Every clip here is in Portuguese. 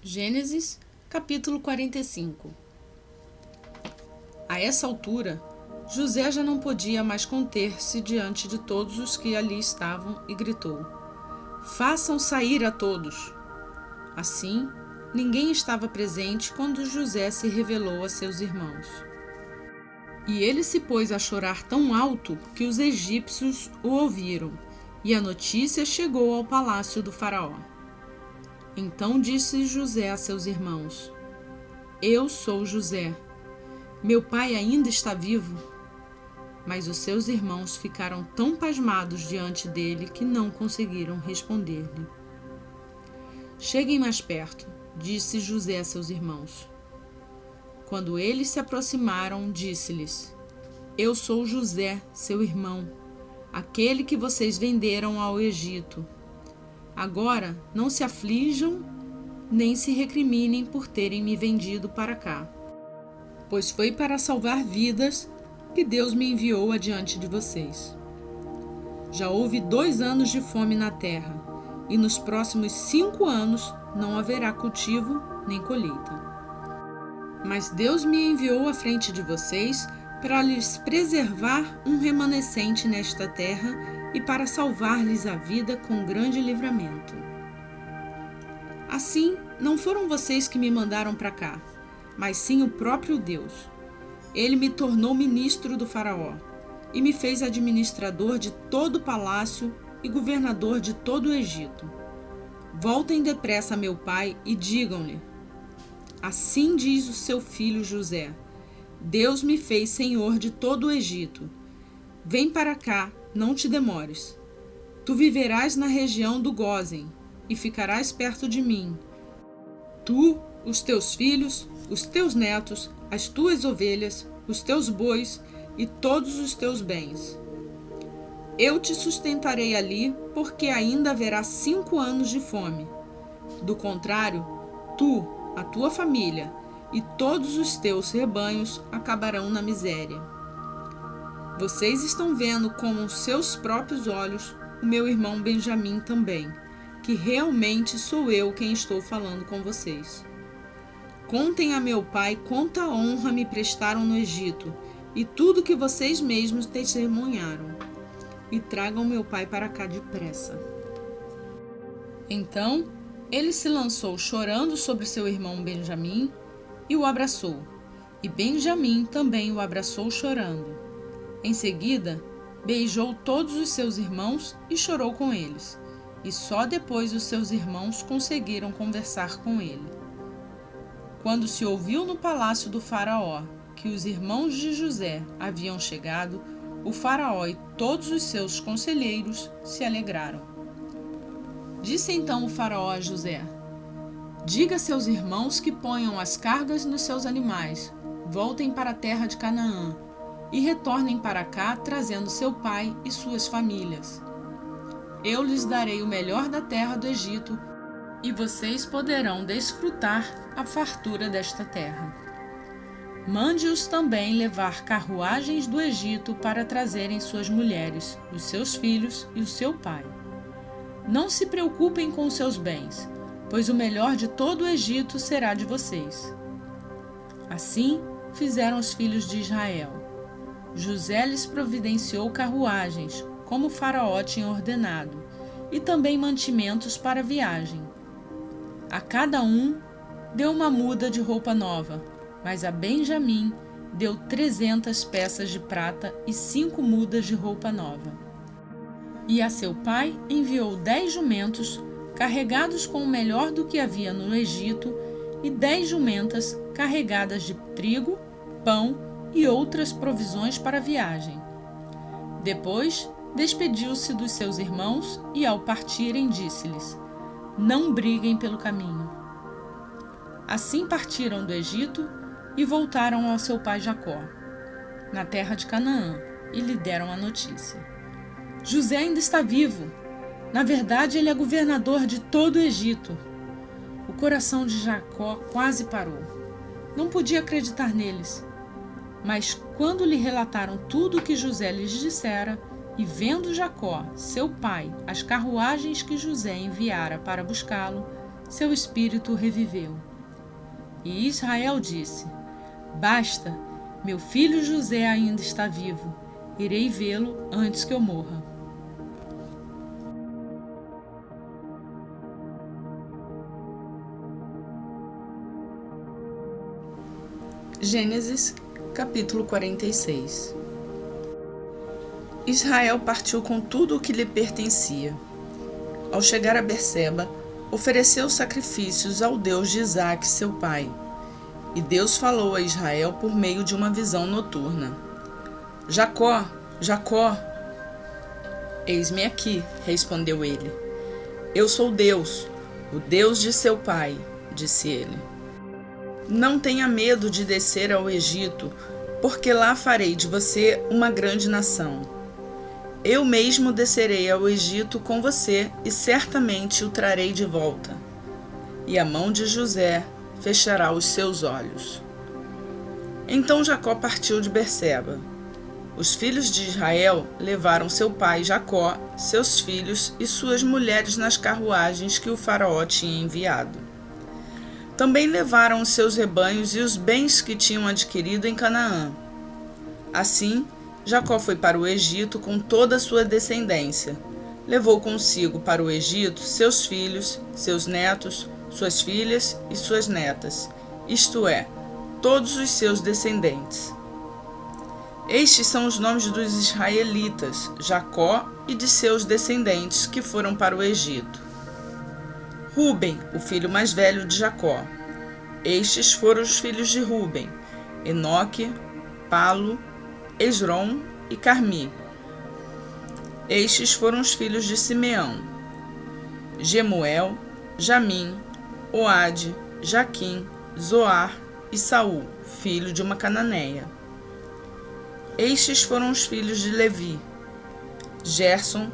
Gênesis, capítulo 45. A essa altura, José já não podia mais conter-se diante de todos os que ali estavam e gritou: "Façam sair a todos!" Assim, ninguém estava presente quando José se revelou a seus irmãos. E ele se pôs a chorar tão alto que os egípcios o ouviram, e a notícia chegou ao palácio do faraó. Então disse José a seus irmãos: "Eu sou José. Meu pai ainda está vivo?" Mas os seus irmãos ficaram tão pasmados diante dele que não conseguiram responder-lhe. "Cheguem mais perto", disse José a seus irmãos. Quando eles se aproximaram, disse-lhes: "Eu sou José, seu irmão, aquele que vocês venderam ao Egito. Agora não se aflijam nem se recriminem por terem me vendido para cá, pois foi para salvar vidas que Deus me enviou adiante de vocês. Já houve 2 anos de fome na terra, e nos próximos 5 anos não haverá cultivo nem colheita. Mas Deus me enviou à frente de vocês para lhes preservar um remanescente nesta terra e para salvar-lhes a vida com grande livramento. Assim, não foram vocês que me mandaram para cá, mas sim o próprio Deus. Ele me tornou ministro do faraó e me fez administrador de todo o palácio e governador de todo o Egito. Voltem depressa a meu pai e digam-lhe: assim diz o seu filho José: Deus me fez senhor de todo o Egito. Vem para cá, não te demores. Tu viverás na região do Gósen e ficarás perto de mim. Tu, os teus filhos, os teus netos, as tuas ovelhas, os teus bois e todos os teus bens. Eu te sustentarei ali, porque ainda haverá 5 anos de fome. Do contrário, tu, a tua família e todos os teus rebanhos acabarão na miséria. Vocês estão vendo com os seus próprios olhos o meu irmão Benjamim também, que realmente sou eu quem estou falando com vocês. Contem a meu pai quanta honra me prestaram no Egito e tudo que vocês mesmos testemunharam. E tragam meu pai para cá depressa." Então, ele se lançou chorando sobre seu irmão Benjamim e o abraçou. E Benjamim também o abraçou chorando. Em seguida, beijou todos os seus irmãos e chorou com eles. E só depois os seus irmãos conseguiram conversar com ele. Quando se ouviu no palácio do faraó que os irmãos de José haviam chegado, o faraó e todos os seus conselheiros se alegraram. Disse então o faraó a José: "Diga a seus irmãos que ponham as cargas nos seus animais, voltem para a terra de Canaã e retornem para cá trazendo seu pai e suas famílias. Eu lhes darei o melhor da terra do Egito e vocês poderão desfrutar a fartura desta terra. Mande-os também levar carruagens do Egito para trazerem suas mulheres, os seus filhos e o seu pai. Não se preocupem com seus bens, pois o melhor de todo o Egito será de vocês." Assim fizeram os filhos de Israel. José lhes providenciou carruagens, como o faraó tinha ordenado, e também mantimentos para a viagem. A cada um deu uma muda de roupa nova, mas a Benjamim deu 300 peças de prata e 5 mudas de roupa nova. E a seu pai enviou 10 jumentos, carregados com o melhor do que havia no Egito, e 10 jumentas carregadas de trigo, pão e outras provisões para a viagem. Depois, despediu-se dos seus irmãos e, ao partirem, disse-lhes: "Não briguem pelo caminho." Assim partiram do Egito e voltaram ao seu pai Jacó, na terra de Canaã, e lhe deram a notícia: "José ainda está vivo. Na verdade, ele é governador de todo o Egito." O coração de Jacó quase parou. Não podia acreditar neles. Mas quando lhe relataram tudo o que José lhes dissera, e vendo Jacó, seu pai, as carruagens que José enviara para buscá-lo, seu espírito reviveu. E Israel disse: Basta, meu filho José ainda está vivo. Irei vê-lo antes que eu morra. Gênesis, capítulo 46. Israel partiu com tudo o que lhe pertencia. Ao chegar a Berseba, ofereceu sacrifícios ao Deus de Isaque, seu pai. E Deus falou a Israel por meio de uma visão noturna. Jacó, Jacó. Eis-me aqui, respondeu ele. Eu sou Deus, o Deus de seu pai, disse ele. Não tenha medo de descer ao Egito, porque lá farei de você uma grande nação. Eu mesmo descerei ao Egito com você e certamente o trarei de volta. E a mão de José fechará os seus olhos. Então Jacó partiu de Berseba. Os filhos de Israel levaram seu pai Jacó, seus filhos e suas mulheres nas carruagens que o faraó tinha enviado. Também levaram os seus rebanhos e os bens que tinham adquirido em Canaã. Assim, Jacó foi para o Egito com toda a sua descendência. Levou consigo para o Egito seus filhos, seus netos, suas filhas e suas netas, isto é, todos os seus descendentes. Estes são os nomes dos israelitas, Jacó e de seus descendentes que foram para o Egito. Rúben, o filho mais velho de Jacó. Estes foram os filhos de Rúben: Enoque, Palo, Esrom e Carmi. Estes foram os filhos de Simeão: Gemuel, Jamim, Oade, Jaquim, Zoar e Saul, filho de uma cananeia. Estes foram os filhos de Levi: Gerson,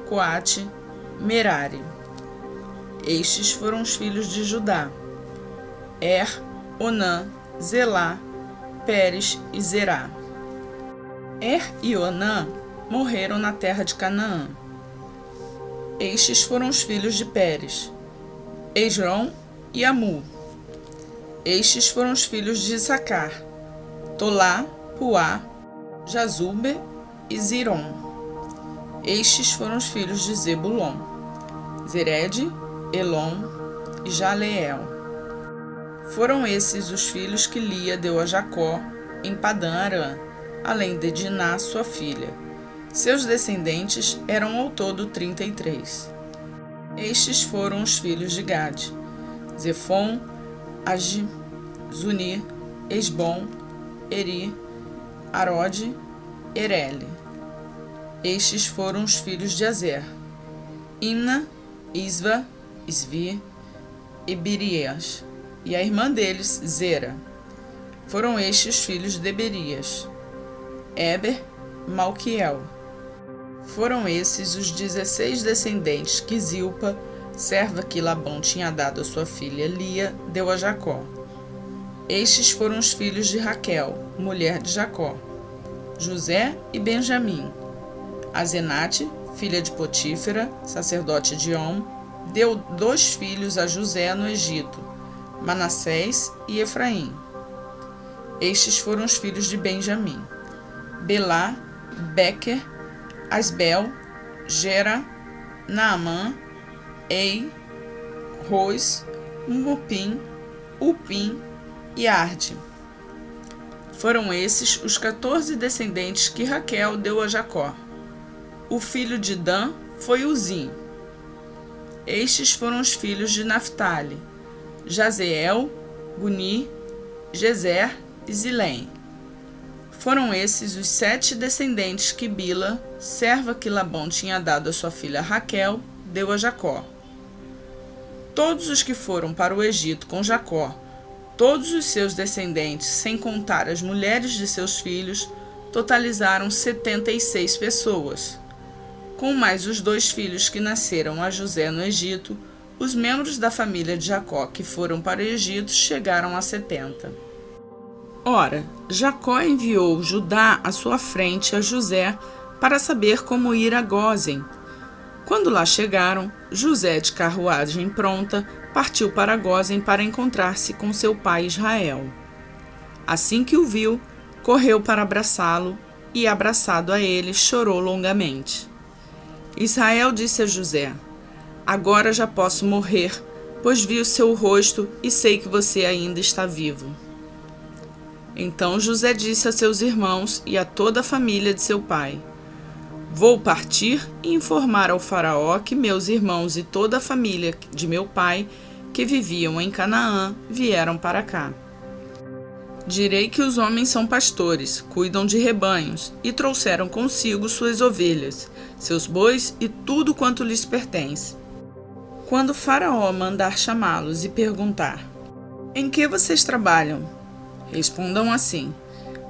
Coate, Merari. Estes foram os filhos de Judá: Onã, Zelá, Pérez e Zerá. E Onã morreram na terra de Canaã. Estes foram os filhos de Pérez: Esrom e Amu. Estes foram os filhos de Issacar: Tolá, Puá, Jazube e Zirom. Estes foram os filhos de Zebulon: Zered, Elon e Jaleel. Foram esses os filhos que Lia deu a Jacó em Padã-Arã, além de Diná, sua filha. Seus descendentes eram ao todo 33. Estes foram os filhos de Gade: Zefon, Agi, Zuni, Esbom, Eri, Arode, Erele. Estes foram os filhos de Azer: Imna, Isva, Isvi e Birias, e a irmã deles, Zera. Foram estes os filhos de Berias: Eber, Malquiel. Foram esses os 16 descendentes que Zilpa, serva que Labão tinha dado a sua filha Lia, deu a Jacó. Estes foram os filhos de Raquel, mulher de Jacó: José e Benjamim. Azenate, filha de Potífera, sacerdote de On, deu 2 filhos a José no Egito, Manassés e Efraim. Estes foram os filhos de Benjamim: Belá, Bequer, Asbel, Gera, Naamã, Ei, Ros, Mupim, Upim e Arde. Foram esses os 14 descendentes que Raquel deu a Jacó. O filho de Dan foi Uzim. Estes foram os filhos de Naphtali: Jazeel, Guni, Jezer e Zilém. Foram esses os 7 descendentes que Bila, serva que Labão tinha dado a sua filha Raquel, deu a Jacó. Todos os que foram para o Egito com Jacó, todos os seus descendentes, sem contar as mulheres de seus filhos, totalizaram 76 pessoas. Com mais os 2 filhos que nasceram a José no Egito, os membros da família de Jacó que foram para o Egito chegaram a 70. Ora, Jacó enviou Judá à sua frente a José para saber como ir a Gósen. Quando lá chegaram, José de carruagem pronta partiu para Gósen para encontrar-se com seu pai Israel. Assim que o viu, correu para abraçá-lo e, abraçado a ele, chorou longamente. Israel disse a José: Agora já posso morrer, pois vi o seu rosto e sei que você ainda está vivo. Então José disse a seus irmãos e a toda a família de seu pai: Vou partir e informar ao faraó que meus irmãos e toda a família de meu pai, que viviam em Canaã, vieram para cá. Direi que os homens são pastores, cuidam de rebanhos, e trouxeram consigo suas ovelhas, seus bois e tudo quanto lhes pertence. Quando o faraó mandar chamá-los e perguntar: Em que vocês trabalham? Respondam assim: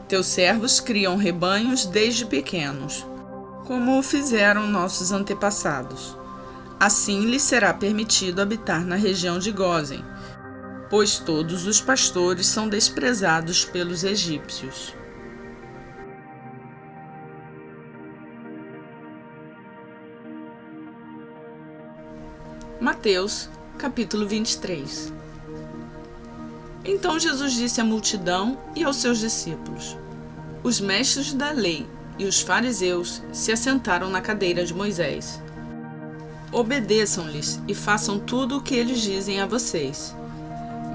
Teus servos criam rebanhos desde pequenos, como o fizeram nossos antepassados. Assim lhes será permitido habitar na região de Gósen, pois todos os pastores são desprezados pelos egípcios. Mateus, capítulo 23. Então Jesus disse à multidão e aos seus discípulos: Os mestres da lei e os fariseus se assentaram na cadeira de Moisés. Obedeçam-lhes e façam tudo o que eles dizem a vocês.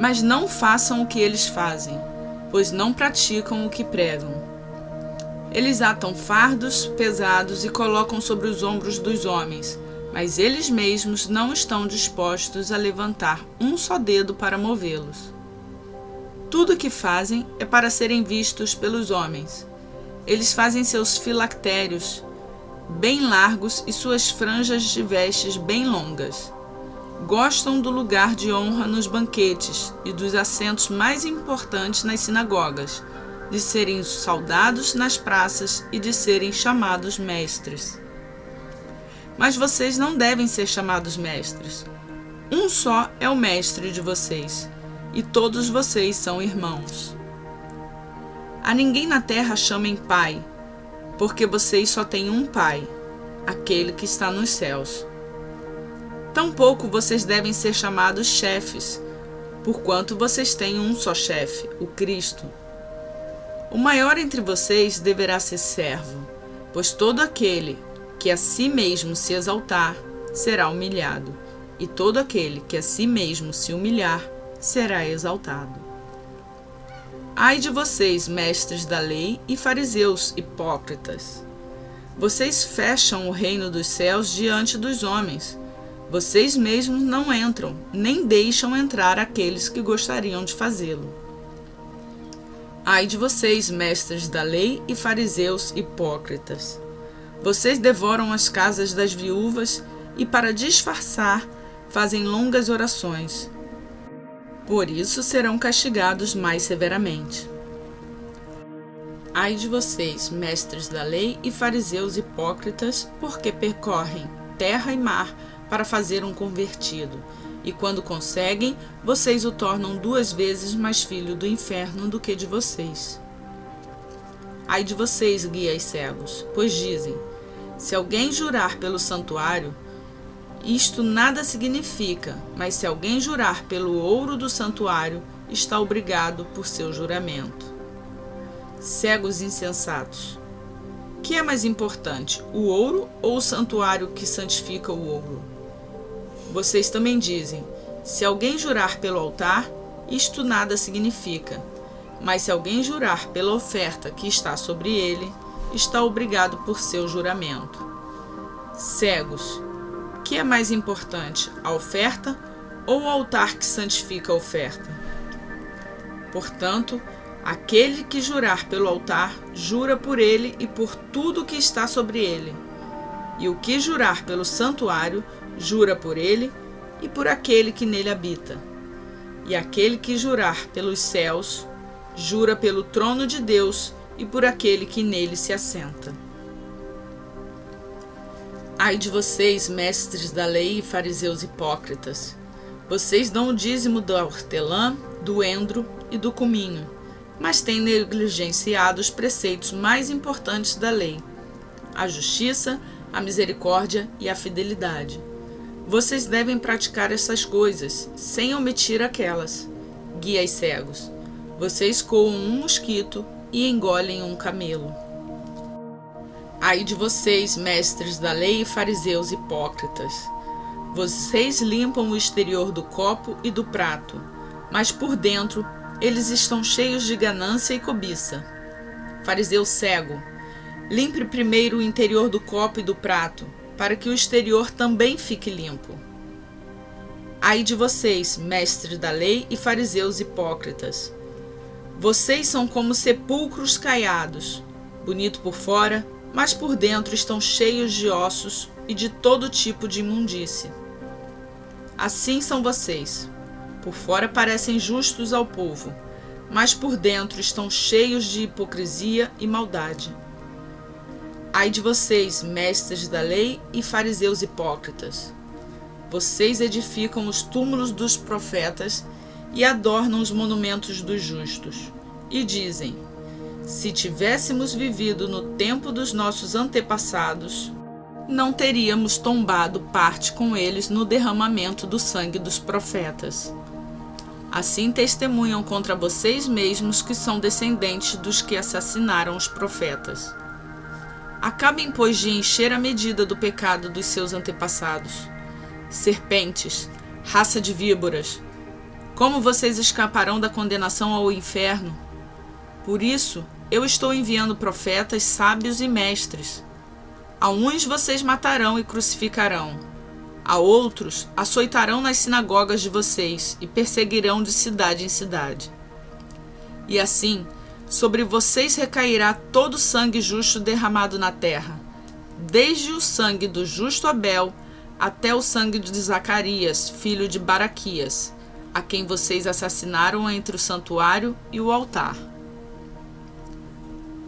Mas não façam o que eles fazem, pois não praticam o que pregam. Eles atam fardos pesados e colocam sobre os ombros dos homens, mas eles mesmos não estão dispostos a levantar um só dedo para movê-los. Tudo o que fazem é para serem vistos pelos homens. Eles fazem seus filactérios bem largos e suas franjas de vestes bem longas. Gostam do lugar de honra nos banquetes e dos assentos mais importantes nas sinagogas, de serem saudados nas praças e de serem chamados mestres. Mas vocês não devem ser chamados mestres. Um só é o mestre de vocês, e todos vocês são irmãos. A ninguém na terra chamem pai, porque vocês só têm um pai, aquele que está nos céus. Tampouco vocês devem ser chamados chefes, porquanto vocês têm um só chefe, o Cristo. O maior entre vocês deverá ser servo, pois todo aquele que a si mesmo se exaltar será humilhado, e todo aquele que a si mesmo se humilhar será exaltado. Ai de vocês, mestres da lei e fariseus hipócritas! Vocês fecham o reino dos céus diante dos homens. Vocês mesmos não entram, nem deixam entrar aqueles que gostariam de fazê-lo. Ai de vocês, mestres da lei e fariseus hipócritas! Vocês devoram as casas das viúvas e, para disfarçar, fazem longas orações. Por isso serão castigados mais severamente. Ai de vocês, mestres da lei e fariseus hipócritas, porque percorrem terra e mar para fazer um convertido, e quando conseguem, vocês o tornam 2 vezes mais filho do inferno do que de vocês. Ai de vocês, guias cegos, pois dizem: se alguém jurar pelo santuário, isto nada significa, mas se alguém jurar pelo ouro do santuário, está obrigado por seu juramento. Cegos insensatos! Que é mais importante, o ouro ou o santuário que santifica o ouro? Vocês também dizem: se alguém jurar pelo altar, isto nada significa, mas se alguém jurar pela oferta que está sobre ele, está obrigado por seu juramento. Cegos! Que é mais importante, a oferta ou o altar que santifica a oferta? Portanto, aquele que jurar pelo altar, jura por ele e por tudo que está sobre ele. E o que jurar pelo santuário, jura por ele e por aquele que nele habita. E aquele que jurar pelos céus, jura pelo trono de Deus e por aquele que nele se assenta. Ai de vocês, mestres da lei e fariseus hipócritas! Vocês dão o dízimo da hortelã, do endro e do cominho, mas têm negligenciado os preceitos mais importantes da lei: a justiça, a misericórdia e a fidelidade. Vocês devem praticar essas coisas, sem omitir aquelas. Guias cegos, vocês coam um mosquito e engolem um camelo. Ai de vocês, mestres da lei e fariseus hipócritas! Vocês limpam o exterior do copo e do prato, mas por dentro eles estão cheios de ganância e cobiça. Fariseu cego, limpe primeiro o interior do copo e do prato, para que o exterior também fique limpo. Ai de vocês, mestres da lei e fariseus hipócritas! Vocês são como sepulcros caiados, bonito por fora, mas por dentro estão cheios de ossos e de todo tipo de imundície. Assim são vocês. Por fora parecem justos ao povo, mas por dentro estão cheios de hipocrisia e maldade. Ai de vocês, mestres da lei e fariseus hipócritas! Vocês edificam os túmulos dos profetas e adornam os monumentos dos justos. E dizem: se tivéssemos vivido no tempo dos nossos antepassados, não teríamos tombado parte com eles no derramamento do sangue dos profetas. Assim testemunham contra vocês mesmos que são descendentes dos que assassinaram os profetas. Acabem, pois, de encher a medida do pecado dos seus antepassados. Serpentes, raça de víboras, como vocês escaparão da condenação ao inferno? Por isso, eu estou enviando profetas, sábios e mestres. A uns vocês matarão e crucificarão. A outros açoitarão nas sinagogas de vocês e perseguirão de cidade em cidade. E assim, sobre vocês recairá todo o sangue justo derramado na terra, desde o sangue do justo Abel até o sangue de Zacarias, filho de Baraquias, a quem vocês assassinaram entre o santuário e o altar.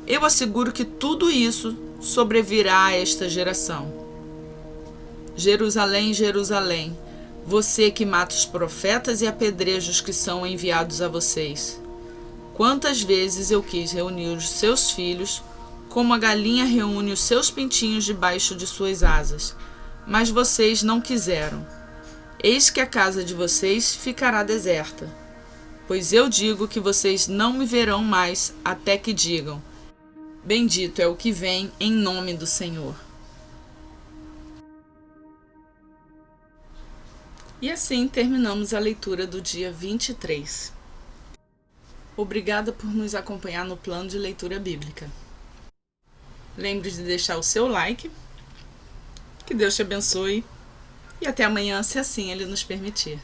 Eu asseguro que tudo isso sobrevirá a esta geração. Jerusalém, Jerusalém, você que mata os profetas e apedreja os que são enviados a vocês. Quantas vezes eu quis reunir os seus filhos, como a galinha reúne os seus pintinhos debaixo de suas asas, mas vocês não quiseram. Eis que a casa de vocês ficará deserta. Pois eu digo que vocês não me verão mais até que digam: bendito é o que vem em nome do Senhor. E assim terminamos a leitura do dia 23. Obrigada por nos acompanhar no plano de leitura bíblica. Lembre de deixar o seu like. Que Deus te abençoe. E até amanhã, se assim Ele nos permitir.